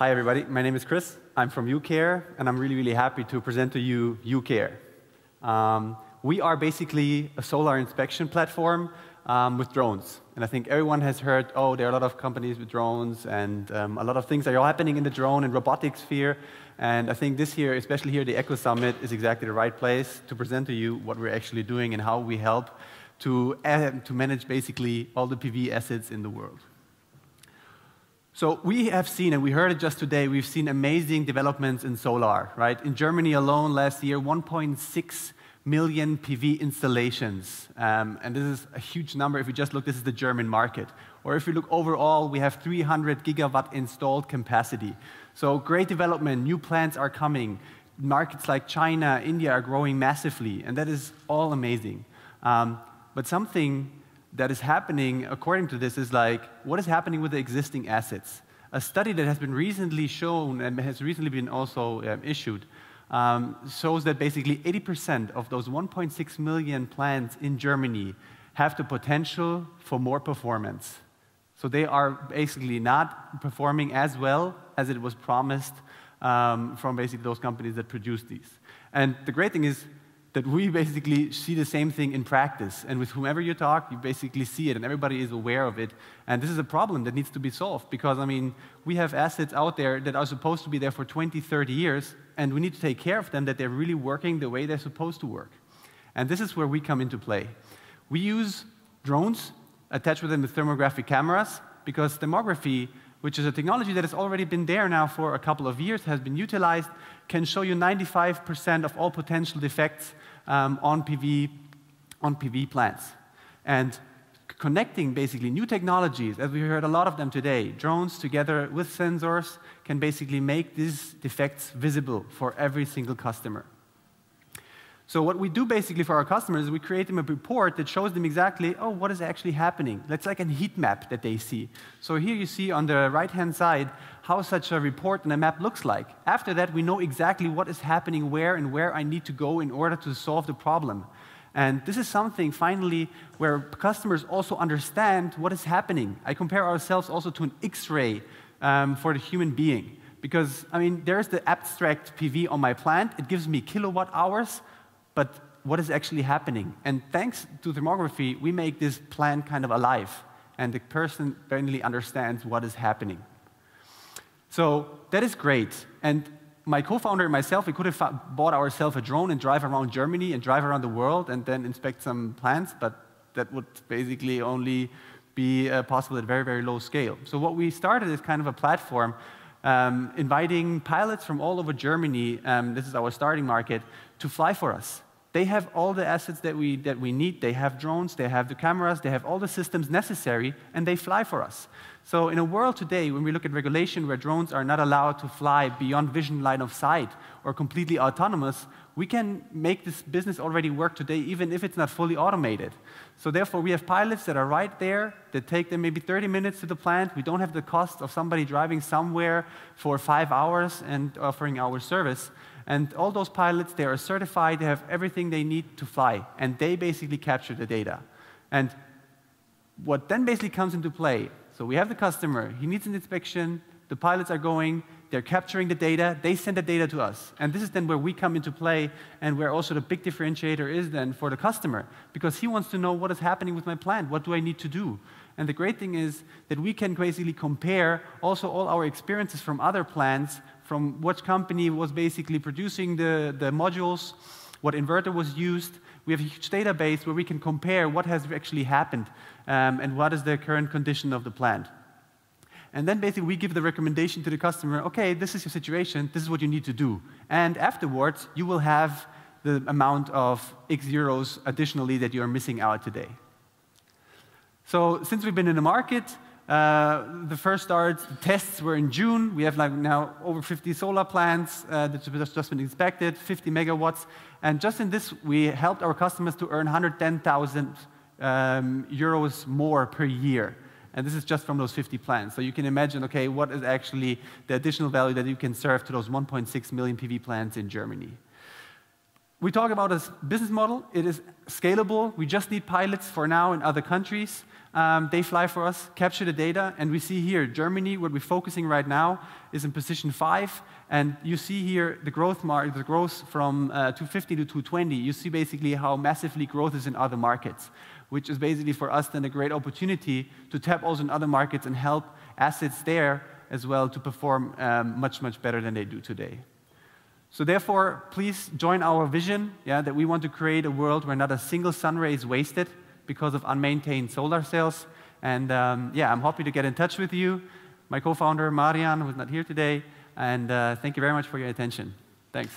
Hi, everybody. My name is Chris. I'm from Ucair, and I'm really, really happy to present to you Ucair. We are basically a solar inspection platform with drones. And I think everyone has heard, oh, there are a lot of companies with drones, and a lot of things are all happening in the drone and robotics sphere. And I think this year, especially here, the Ecosummit is exactly the right place to present to you what we're actually doing and how we help to manage basically all the PV assets in the world. So we have seen, and we heard it just today, we've seen amazing developments in solar, right? In Germany alone last year, 1.6 million PV installations. And this is a huge number if you just look, this is the German market. Or if you look overall, we have 300 gigawatt installed capacity. So great development, new plants are coming. Markets like China, India are growing massively, and that is all amazing. But something that is happening, according to this, is like, what is happening with the existing assets? A study that has been recently shown and has recently been also issued shows that basically 80% of those 1.6 million plants in Germany have the potential for more performance. So they are basically not performing as well as it was promised from basically those companies that produce these. And the great thing is that we basically see the same thing in practice. And with whomever you talk, you basically see it, and everybody is aware of it. And this is a problem that needs to be solved, because, I mean, we have assets out there that are supposed to be there for 20, 30 years, and we need to take care of them, that they're really working the way they're supposed to work. And this is where we come into play. We use drones, attached with them with thermographic cameras, because thermography, which is a technology that has already been there now for a couple of years, has been utilized, can show you 95% of all potential defects on PV plants. And connecting basically new technologies, as we heard a lot of them today, drones together with sensors can basically make these defects visible for every single customer. So what we do basically for our customers is we create them a report that shows them exactly, oh, what is actually happening. That's like a heat map that they see. So here you see on the right-hand side how such a report and a map looks like. After that, we know exactly what is happening where and where I need to go in order to solve the problem. And this is something, finally, where customers also understand what is happening. I compare ourselves also to an X-ray for the human being. Because, I mean, there's the abstract PV on my plant. It gives me kilowatt hours. But what is actually happening? And thanks to thermography, we make this plant kind of alive, and the person finally understands what is happening. So that is great. And my co-founder and myself, we could have bought ourselves a drone and drive around Germany and drive around the world and then inspect some plants, but that would basically only be possible at very, very low scale. So what we started is kind of a platform inviting pilots from all over Germany, this is our starting market, to fly for us. They have all the assets that we need. They have drones, they have the cameras, they have all the systems necessary, and they fly for us. So in a world today, when we look at regulation where drones are not allowed to fly beyond vision line of sight or completely autonomous, we can make this business already work today, even if it's not fully automated. So therefore, we have pilots that are right there, that take them maybe 30 minutes to the plant. We don't have the cost of somebody driving somewhere for 5 hours and offering our service. And all those pilots, they are certified, they have everything they need to fly, and they basically capture the data. And what then basically comes into play, so we have the customer, he needs an inspection, the pilots are going, they're capturing the data, they send the data to us. And this is then where we come into play, and where also the big differentiator is then for the customer, because he wants to know what is happening with my plant, what do I need to do? And the great thing is that we can basically compare also all our experiences from other plants, from which company was basically producing the modules, what inverter was used. We have a huge database where we can compare what has actually happened and what is the current condition of the plant. And then basically we give the recommendation to the customer, okay, this is your situation, this is what you need to do. And afterwards, you will have the amount of X euros additionally that you are missing out today. So since we've been in the market, the first starts, the tests were in June. We have like now over 50 solar plants that have just been inspected, 50 megawatts. And just in this, we helped our customers to earn 110,000 euros more per year. And this is just from those 50 plants. So you can imagine, okay, what is actually the additional value that you can serve to those 1.6 million PV plants in Germany. We talk about a business model. It is scalable. We just need pilots for now in other countries. They fly for us, capture the data, and we see here Germany, where we're focusing right now, is in position 5. And you see here the growth from 250 to 220. You see basically how massively growth is in other markets, which is basically for us then a great opportunity to tap also in other markets and help assets there as well to perform much, much better than they do today. So therefore, please join our vision, that we want to create a world where not a single sun ray is wasted because of unmaintained solar cells. And I'm happy to get in touch with you. My co-founder, Marian, who's not here today. And thank you very much for your attention. Thanks.